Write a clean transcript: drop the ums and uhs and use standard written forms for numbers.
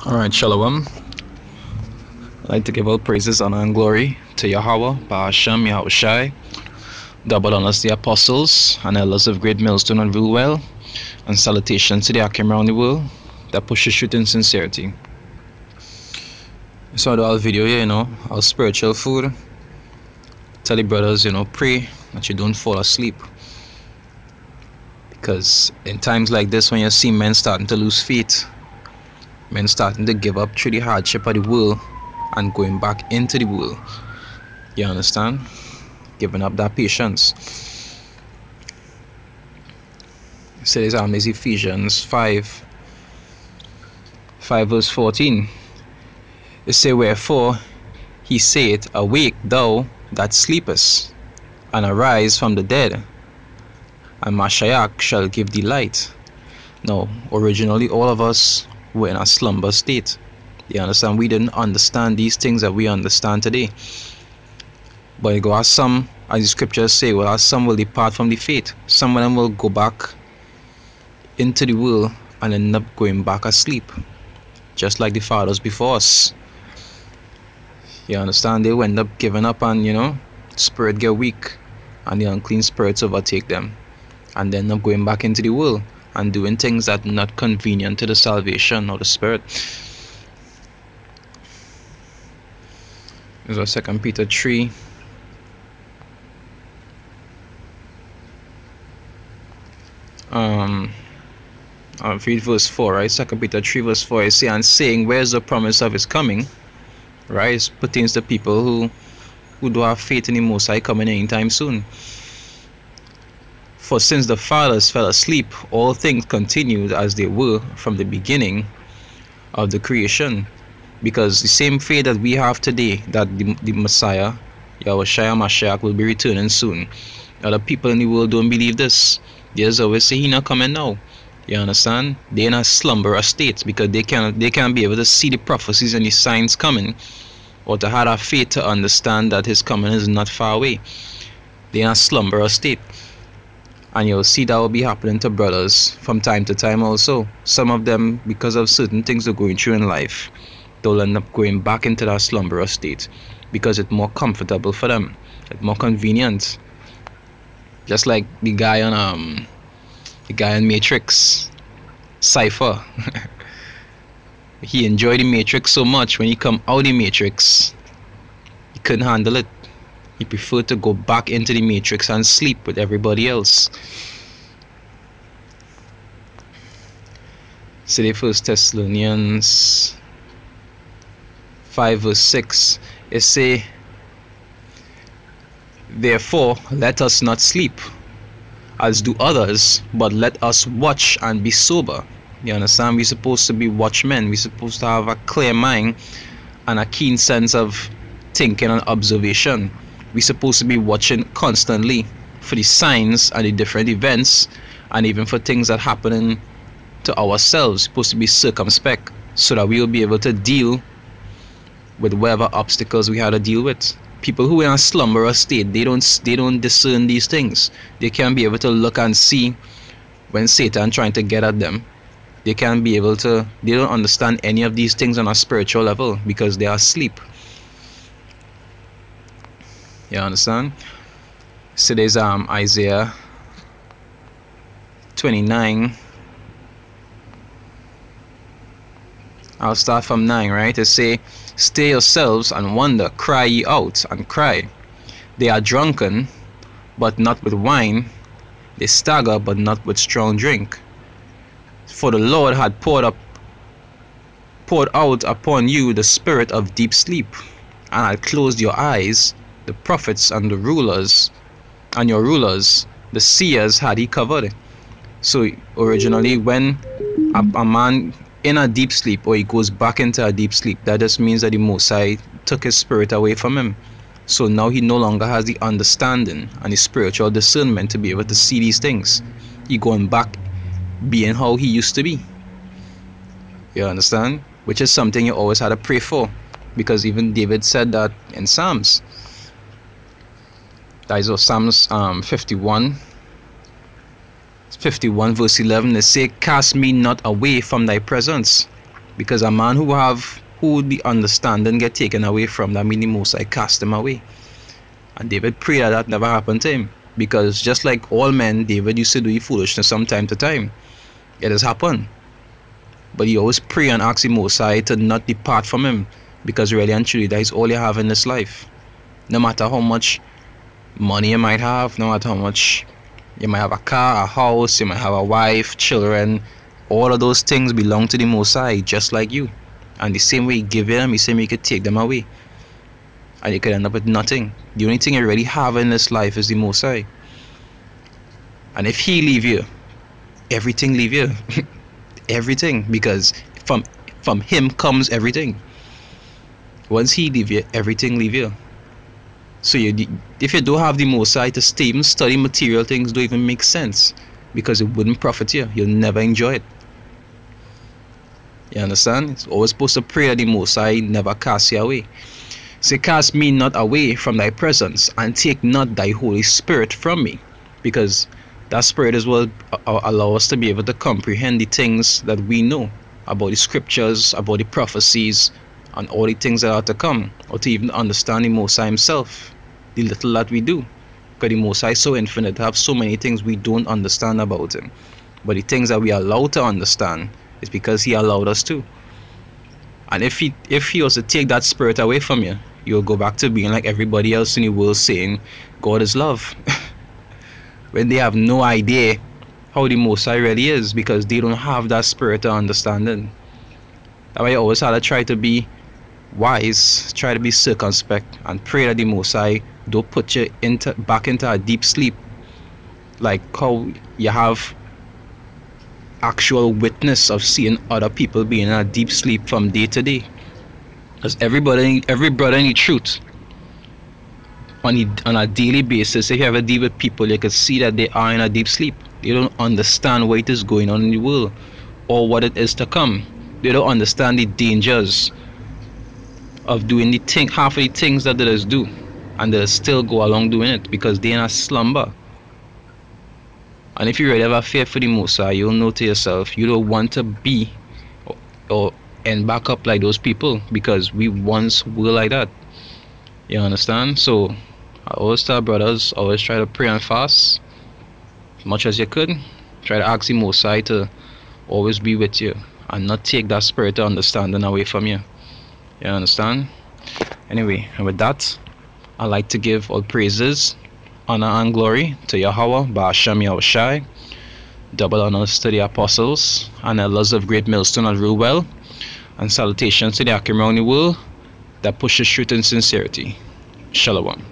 Alright, Shalom. I'd like to give all praises, honor, and glory to Yahweh, Ba'ashem, Yahushai, double honors the apostles and elders of Great Millstone and Rule Well, and salutations to the Akim around the world that pushes truth in sincerity. So the whole video here, our spiritual food. Tell the brothers, pray that you don't fall asleep. Because in times like this, when you see men starting to lose faith, men starting to give up through the hardship of the world and going back into the world, you understand? Giving up that patience. So this is Ephesians 5 verse 14. It say, wherefore he saith, awake thou that sleepest, and arise from the dead, and Mashiach shall give thee light. Now, originally all of us were in a slumber state. You understand? We didn't understand these things that we understand today. But you go as some, as the scriptures say, well, as some will depart from the faith. Some of them will go back into the world and end up going back asleep, just like the fathers before us. You understand? They will end up giving up, and spirit get weak, and the unclean spirits overtake them, and then end up going back into the world and doing things that are not convenient to the salvation of the spirit. This is 2 Peter 3. I'll read verse 4, right? 2 Peter 3 verse 4, it says, and saying, where's the promise of his coming? Right? It pertains to people who do have faith in the Most High coming anytime soon. For since the fathers fell asleep, all things continued as they were from the beginning of the creation. Because the same faith that we have today, that the Messiah, Yahushua Mashiach, will be returning soon. Other people in the world don't believe this. They always say, he not coming now. You understand? They're in a slumberous state because they can't be able to see the prophecies and the signs coming, or to have a faith to understand that his coming is not far away. They're in a slumberous state. And you'll see that will be happening to brothers from time to time also. Some of them, because of certain things they're going through in life, they'll end up going back into that slumberous state because it's more comfortable for them. It's more convenient. Just like the guy on Matrix, Cypher. He enjoyed the Matrix so much. When he come out of the Matrix, he couldn't handle it. He preferred to go back into the Matrix and sleep with everybody else. So the 1 Thessalonians 5 verse 6, it say, therefore let us not sleep as do others, but let us watch and be sober. You understand? We're supposed to be watchmen. We're supposed to have a clear mind and a keen sense of thinking and observation. We're supposed to be watching constantly for the signs and the different events, and even for things that happen to ourselves. We're supposed to be circumspect so that we will be able to deal with whatever obstacles we had to deal with. People who are in a slumberous state, they don't discern these things. They can't be able to look and see when Satan trying to get at them. They don't understand any of these things on a spiritual level because they are asleep. You understand? So there's Isaiah 29. I'll start from 9, right? It say, stay yourselves and wonder, cry ye out and cry. They are drunken, but not with wine. They stagger, but not with strong drink. For the Lord had poured out upon you the spirit of deep sleep, and had closed your eyes. The prophets and the rulers, and your rulers, the seers had he covered. So originally, when a man in a deep sleep, or he goes back into a deep sleep, that just means that the Most High took his spirit away from him. So now he no longer has the understanding and the spiritual discernment to be able to see these things. He going back being how he used to be. You understand? Which is something you always had to pray for, because even David said that in Psalms. That is Psalms 51 51 verse 11, they say, cast me not away from thy presence, Because a man who the understanding get taken away from, that mean the Most High cast him away. And David prayed that never happened to him. Because just like all men, David used to do foolishness from time to time. It has happened. But he always pray and ask the Most High to not depart from him. Because really and truly, that is all you have in this life. No matter how much money you might have, no matter how much you might have a car, a house, you might have a wife, children, all of those things belong to the Most High, just like you. And the same way he give them, the same way he could take them away. And you could end up with nothing. The only thing you really have in this life is the Most High. And if he leave you, everything leave you. Everything. Because from him comes everything. Once he leave you, everything leave you. So if you don't have the Most High to stay, even study material things don't even make sense. Because it wouldn't profit you. You'll never enjoy it. You understand? It's always supposed to pray that the Most High never cast you away. Say, cast me not away from thy presence, and take not thy Holy Spirit from me. Because that Spirit is what allow us to be able to comprehend the things that we know about the scriptures, about the prophecies, and all the things that are to come, or to even understand the Most High himself, the little that we do. Because the Most High is so infinite, have so many things we don't understand about him. But the things that we are allowed to understand is because he allowed us to. And if he was to take that Spirit away from you, you'll go back to being like everybody else in the world, saying God is love. When they have no idea how the Most High really is, because they don't have that spirit of understanding. That's why you always have to try to be wise, try to be circumspect, and pray that the Most High don't put you back into a deep sleep, like how you have actual witness of seeing other people being in a deep sleep from day to day. Because every brother in the truth, on a daily basis, if you ever deal with people, you can see that they are in a deep sleep. They don't understand what is going on in the world or what it is to come. They don't understand the dangers of doing half of the things that others do, and they'll still go along doing it because they're in a slumber. And if you really have a fear for the Most High, you'll know to yourself you don't want to be or end back up like those people, because we once were like that. You understand? So I always tell brothers, always try to pray and fast as much as you could. Try to ask the Most High to always be with you and not take that spirit of understanding away from you. You understand? Anyway, and with that, I like to give all praises, honor and glory to Yahweh, Ba'ashem Yahushai. Double honors to the apostles and elders of Great Millstone that rule well, and salutations to the Akim around the world that pushes truth and sincerity. Shalom.